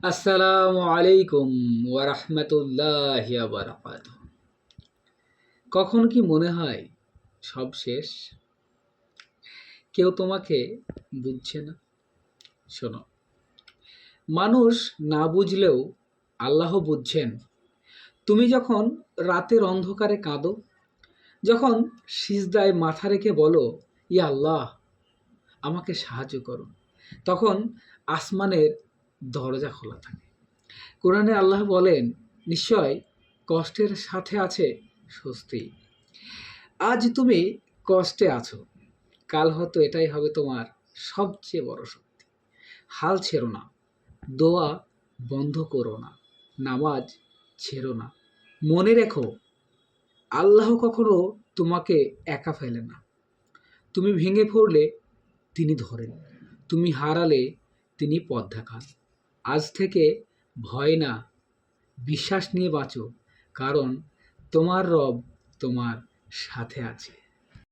আসসালামু আলাইকুম ওয়ারাহমাতুল্লাহি ওয়া বারাকাতুহু। কখনো কি মনে হয় সব শেষ, কেউ তোমাকে বুঝছে না? শোনো, মানুষ না বুঝলেও আল্লাহ বুঝছেন। তুমি যখন রাতের অন্ধকারে কাঁদো, যখন সিজদায় মাথা রেখে বলো, ইয়া আল্লাহ, আমাকে সাহায্য করো, তখন আসমানের দরজা খোলা থাকে। কোরআনে আল্লাহ বলেন, নিশ্চয় কষ্টের সাথে আছে স্বস্তি। আজ তুমি কষ্টে আছো, কাল হয়তো এটাই হবে তোমার সবচেয়ে বড় শক্তি। হাল ছেড়ো না, দোয়া বন্ধ করো না, নামাজ ছেড়ো না। মনে রেখো, আল্লাহ কখনো তোমাকে একা ফেলে না। তুমি ভেঙে পড়লে তিনি ধরেন, তুমি হারালে তিনি পথ দেখান। আজ থেকে ভয় না, বিশ্বাস নিয়ে বাঁচো, কারণ তোমার রব তোমার সাথে আছে।